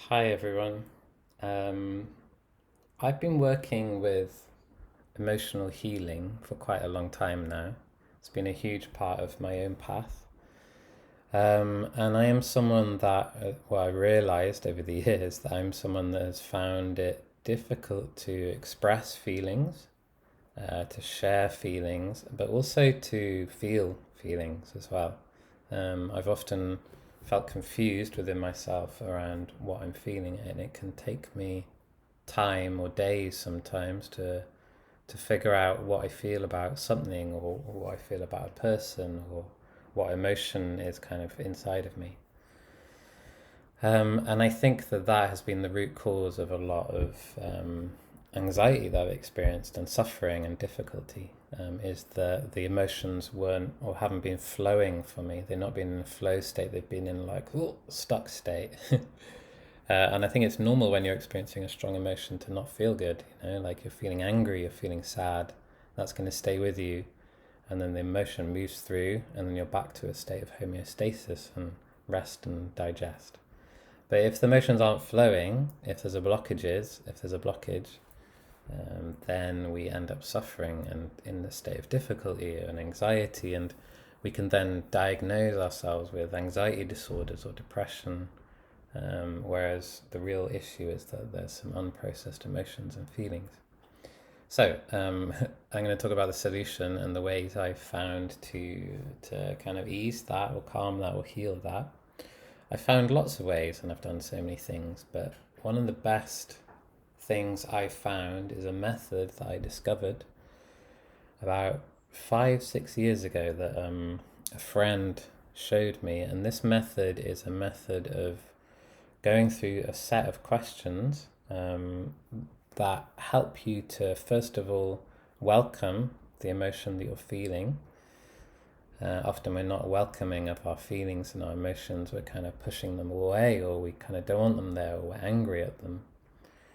Hi everyone. Um, I've been working with emotional healing for quite a long time now. It's been a huge part of my own path. And I am someone that, I realized over the years that I'm someone that has found it difficult to express feelings, to share feelings, but also to feel feelings as well. I've often felt confused within myself around what I'm feeling, and it can take me time or days sometimes to figure out what I feel about something, or what I feel about a person, or what emotion is kind of inside of me. And I think that that has been the root cause of a lot of anxiety that I've experienced, and suffering and difficulty, is that the emotions weren't or haven't been flowing for me. They've not been in a flow state, they've been in like stuck state. And I think it's normal when you're experiencing a strong emotion to not feel good, like you're feeling angry, you're feeling sad, that's going to stay with you. And then the emotion moves through, and then you're back to a state of homeostasis and rest and digest. But if the emotions aren't flowing, if there's a blockage, then we end up suffering and in the state of difficulty and anxiety, and we can then diagnose ourselves with anxiety disorders or depression. Whereas the real issue is that there's some unprocessed emotions and feelings. So I'm going to talk about the solution and the ways I've found to kind of ease that or calm that or heal that. I found lots of ways, and I've done so many things, but one of the best things I found is a method that I discovered about 5, 6 years ago that a friend showed me. And this method is a method of going through a set of questions that help you to, first of all, welcome the emotion that you're feeling. Often we're not welcoming of our feelings and our emotions, we're kind of pushing them away, or we kind of don't want them there, or we're angry at them.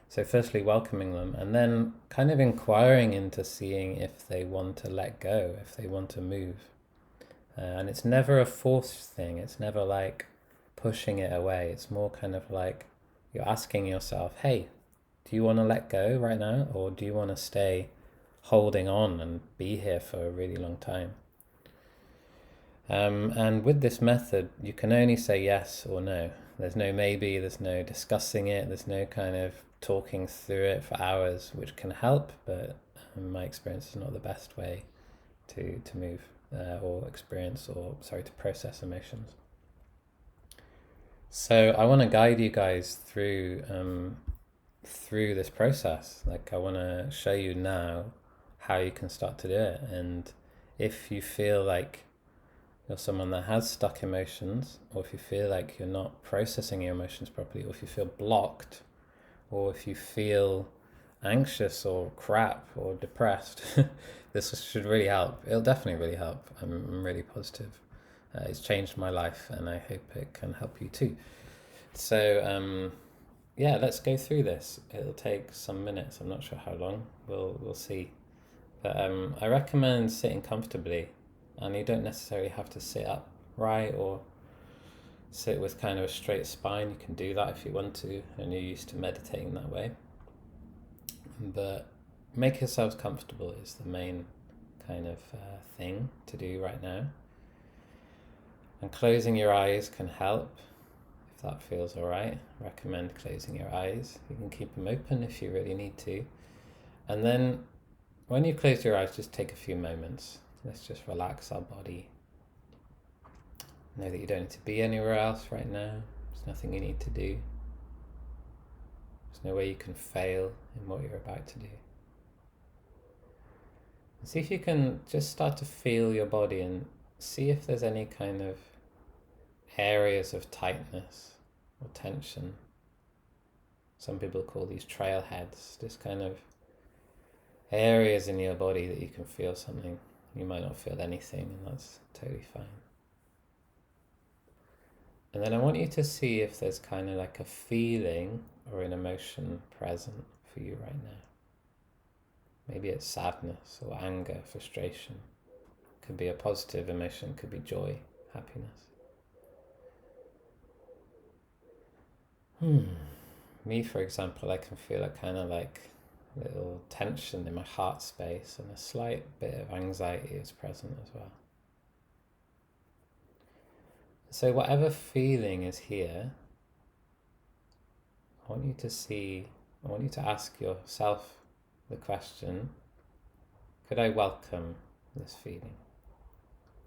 So, firstly, welcoming them, and then kind of inquiring into seeing if they want to let go, if they want to move. And it's never a forced thing, it's never like pushing it away. It's more kind of like you're asking yourself, hey, do you want to let go right now, or do you want to stay holding on and be here for a really long time? And with this method, you can only say yes or no. There's no maybe, there's no discussing it, there's no kind of talking through it for hours, which can help, but in my experience is not the best way to move or experience, or sorry, to process emotions. So I want to guide you guys through this process. Like, I want to show you now how you can start to do it. And if you feel like you're someone that has stuck emotions, or if you feel like you're not processing your emotions properly, or if you feel blocked, or if you feel anxious or crap or depressed, this should really help. It'll definitely really help. I'm really positive. It's changed my life, and I hope it can help you too. So, yeah, let's go through this. It'll take some minutes. I'm not sure how long. We'll see. But I recommend sitting comfortably, and you don't necessarily have to sit upright or sit with kind of a straight spine. You can do that if you want to, and you're used to meditating that way. But make yourselves comfortable is the main kind of thing to do right now. And closing your eyes can help if that feels alright. Recommend closing your eyes. You can keep them open if you really need to. And then when you've closed your eyes, just take a few moments. Let's just relax our body. Know that you don't need to be anywhere else right now. There's nothing you need to do. There's no way you can fail in what you're about to do. And see if you can just start to feel your body and see if there's any kind of areas of tightness or tension. Some people call these trailheads, just kind of areas in your body that you can feel something. You might not feel anything, and that's totally fine. And then I want you to see if there's kind of like a feeling or an emotion present for you right now. Maybe it's sadness or anger, frustration. Could be a positive emotion, could be joy, happiness. me, for example, I can feel a kind of like little tension in my heart space, and a slight bit of anxiety is present as well. So whatever feeling is here, I want you to ask yourself the question, could I welcome this feeling?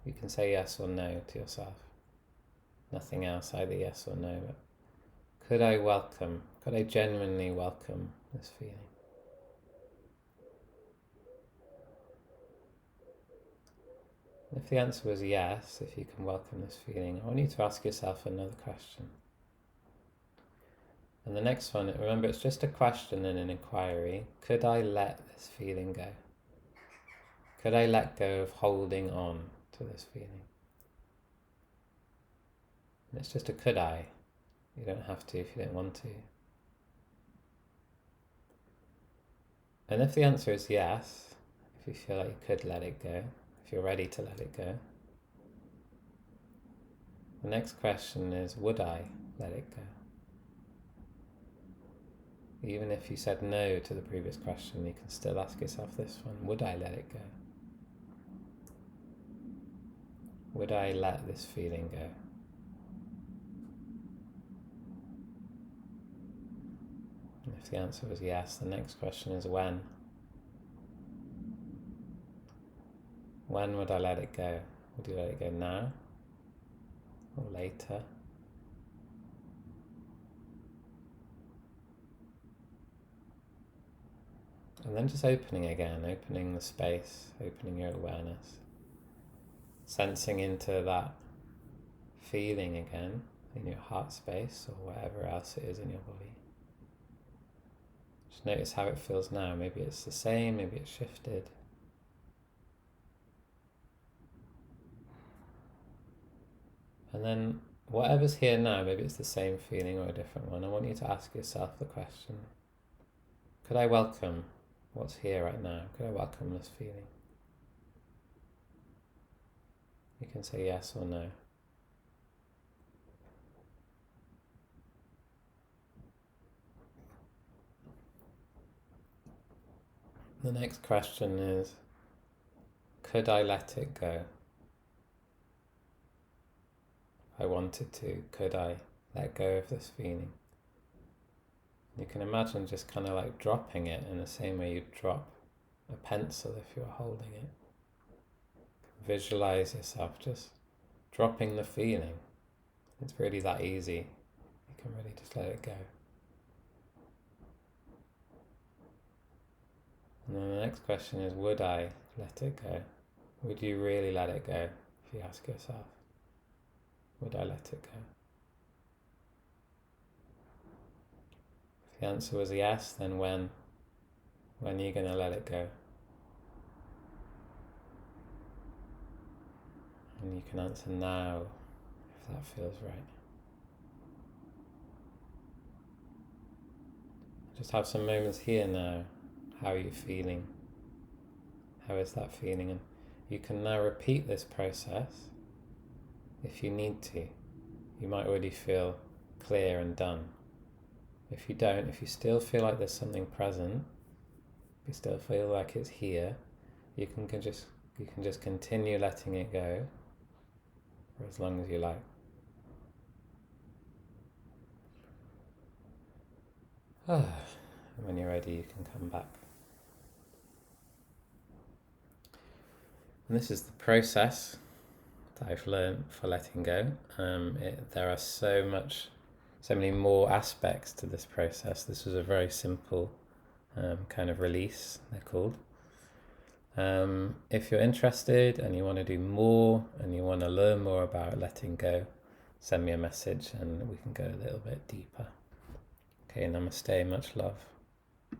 You can say yes or no to yourself. Nothing else, either yes or no. But could I genuinely welcome this feeling? If the answer was yes, if you can welcome this feeling, I want you to ask yourself another question. And the next one, remember, it's just a question and an inquiry. Could I let this feeling go? Could I let go of holding on to this feeling? And it's just a could I. You don't have to if you don't want to. And if the answer is yes, if you feel like you could let it go, if you're ready to let it go, the next question is, would I let it go? Even if you said no to the previous question, you can still ask yourself this one, would I let it go? Would I let this feeling go? And if the answer was yes, the next question is when? When would I let it go? Would you let it go now? Or later? And then just opening again, opening the space, opening your awareness, sensing into that feeling again in your heart space or whatever else it is in your body. Just notice how it feels now. Maybe it's the same, maybe it's shifted. And then whatever's here now, maybe it's the same feeling or a different one, I want you to ask yourself the question, could I welcome what's here right now? Could I welcome this feeling? You can say yes or no. The next question is, could I let it go? If I wanted to, could I let go of this feeling? You can imagine just kind of like dropping it in the same way you'd drop a pencil if you were holding it. Visualize yourself just dropping the feeling. It's really that easy. You can really just let it go. And then the next question is, would I let it go? Would you really let it go? If you ask yourself, would I let it go? If the answer was yes, then when? When are you going to let it go? And you can answer now, if that feels right. Just have some moments here now. How are you feeling? How is that feeling? And you can now repeat this process if you need to. You might already feel clear and done. If you don't, if you still feel like there's something present, if you still feel like it's here, you can just continue letting it go for as long as you like. And when you're ready, you can come back. And this is the process that I've learned for letting go. There are so many more aspects to this process. This was a very simple kind of release, they're called. If you're interested and you want to do more and you want to learn more about letting go, send me a message and we can go a little bit deeper. Okay, namaste, much love.